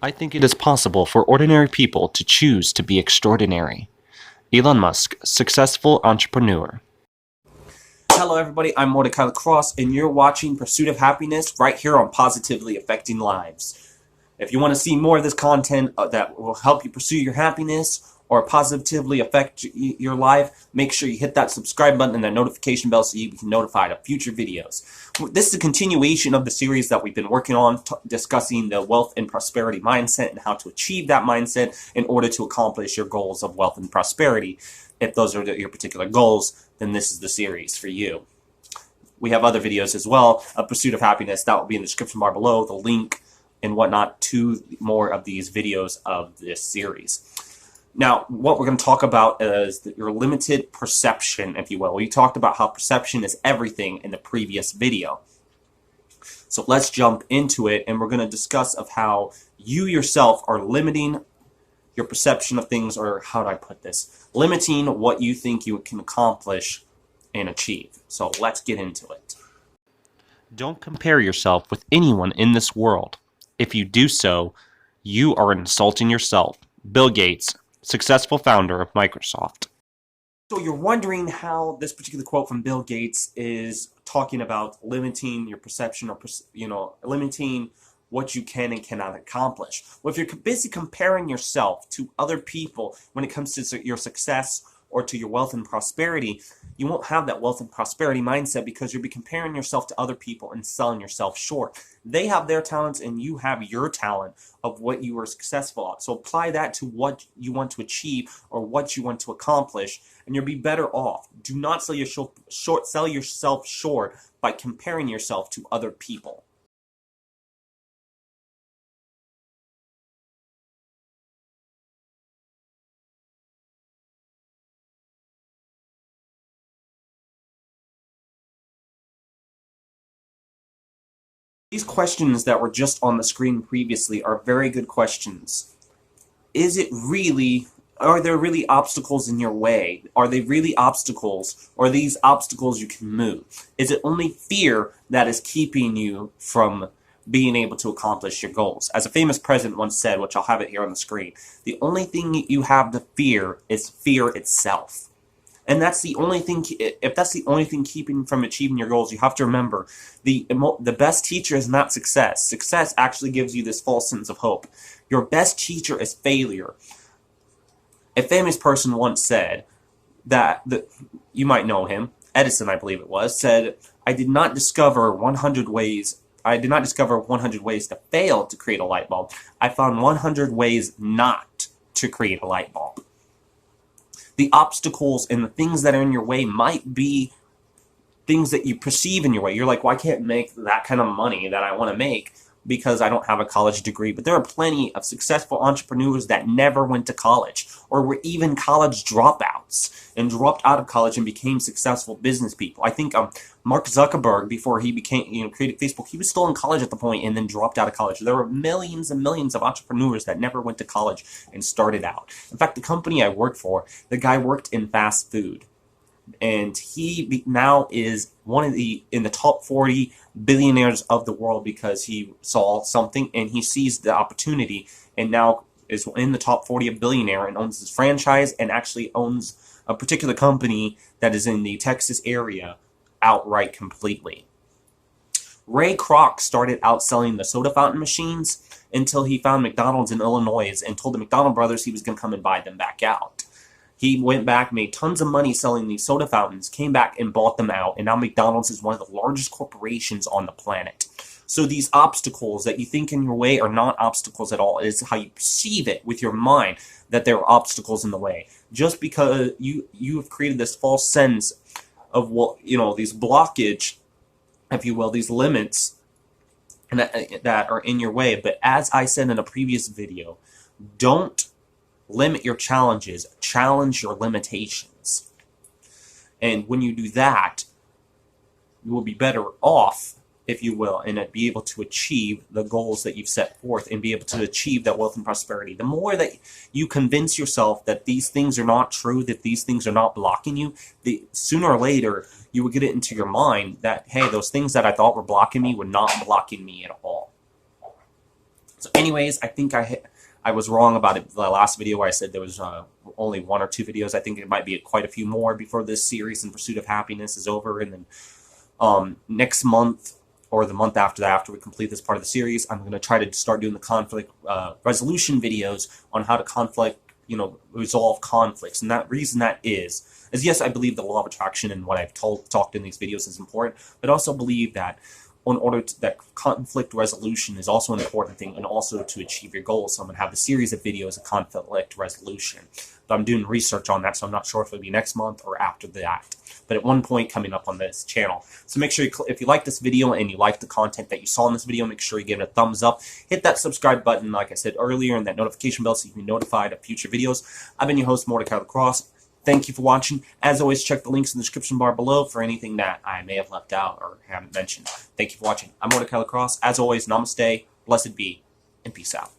I think it is possible for ordinary people to choose to be extraordinary. Elon Musk, successful entrepreneur. Hello everybody, I'm Mortika Lacrosse, and you're watching Pursuit of Happiness right here on Positively Affecting Lives. If you want to see more of this content that will help you pursue your happiness or positively affect your life, make sure you hit that subscribe button and that notification bell so you can be notified of future videos. This is a continuation of the series that we've been working on, discussing the wealth and prosperity mindset and how to achieve that mindset in order to accomplish your goals of wealth and prosperity. If those are your particular goals, then this is the series for you. We have other videos as well, of Pursuit of Happiness. That will be in the description bar below, the link and whatnot to more of these videos of this series. Now, what we're going to talk about is your limited perception, if you will. We talked about how perception is everything in the previous video. So let's jump into it, and we're going to discuss of how you yourself are limiting your perception of things, or how do I put this? Limiting what you think you can accomplish and achieve. So let's get into it. Don't compare yourself with anyone in this world. If you do so, you are insulting yourself. Bill Gates, successful founder of Microsoft. So you're wondering how this particular quote from Bill Gates is talking about limiting your perception, or limiting what you can and cannot accomplish. Well, if you're busy comparing yourself to other people when it comes to your success or to your wealth and prosperity, you won't have that wealth and prosperity mindset, because you'll be comparing yourself to other people and selling yourself short. They have their talents and you have your talent of what you are successful at. So apply that to what you want to achieve or what you want to accomplish, and you'll be better off. Do not sell yourself short by comparing yourself to other people. These questions that were just on the screen previously are very good questions. Are there really obstacles in your way? Are they really obstacles, or are these obstacles you can move? Is it only fear that is keeping you from being able to accomplish your goals? As a famous president once said, which I'll have it here on the screen, the only thing you have to fear is fear itself. And that's the only thing. If that's the only thing keeping you from achieving your goals, you have to remember the best teacher is not success. Success actually gives you this false sense of hope. Your best teacher is failure. A famous person once said that you might know him. Edison, I believe it was, said, "I did not discover 100 ways. I did not discover 100 ways to fail to create a light bulb. I found 100 ways not to create a light bulb." The obstacles and the things that are in your way might be things that you perceive in your way. You're like, well, I can't make that kind of money that I want to make because I don't have a college degree. But there are plenty of successful entrepreneurs that never went to college, or were even college dropouts and dropped out of college and became successful business people. I think Mark Zuckerberg, before he created Facebook, he was still in college at the point and then dropped out of college. There were millions and millions of entrepreneurs that never went to college and started out. In fact, the company I worked for, the guy worked in fast food, and he now is in the top 40 billionaires of the world, because he saw something and he seized the opportunity, and now is in the top 40 of billionaire, and owns his franchise, and actually owns a particular company that is in the Texas area outright completely. Ray Kroc started out selling the soda fountain machines until he found McDonald's in Illinois and told the McDonald brothers he was going to come and buy them back out. He went back, made tons of money selling these soda fountains, came back and bought them out, and now McDonald's is one of the largest corporations on the planet. So these obstacles that you think in your way are not obstacles at all. It is how you perceive it with your mind that there are obstacles in the way. Just because you have created this false sense of these blockage, if you will, these limits that are in your way. But as I said in a previous video, don't limit your challenges, challenge your limitations. And when you do that, you will be better off, if you will, and be able to achieve the goals that you've set forth and be able to achieve that wealth and prosperity. The more that you convince yourself that these things are not true, that these things are not blocking you, sooner or later you will get it into your mind that, hey, those things that I thought were blocking me were not blocking me at all. So anyways, I think I was wrong about it the last video where I said there was only 1 or 2 videos. I think it might be quite a few more before this series In Pursuit of Happiness is over. And then next month or the month after that, after we complete this part of the series, I'm going to try to start doing the conflict resolution videos on how to resolve conflicts. And that reason that is yes, I believe the law of attraction and what I've talked in these videos is important, but I also believe that that conflict resolution is also an important thing, and also to achieve your goals. So I'm going to have a series of videos of conflict resolution. But I'm doing research on that, so I'm not sure if it'll be next month or after that. But at one point coming up on this channel. So make sure if you like this video and you like the content that you saw in this video, make sure you give it a thumbs up. Hit that subscribe button, like I said earlier, and that notification bell so you can be notified of future videos. I've been your host, Mortika Lacrosse. Thank you for watching. As always, check the links in the description bar below for anything that I may have left out or haven't mentioned. Thank you for watching. I'm Mortika Lacrosse. As always, namaste, blessed be, and peace out.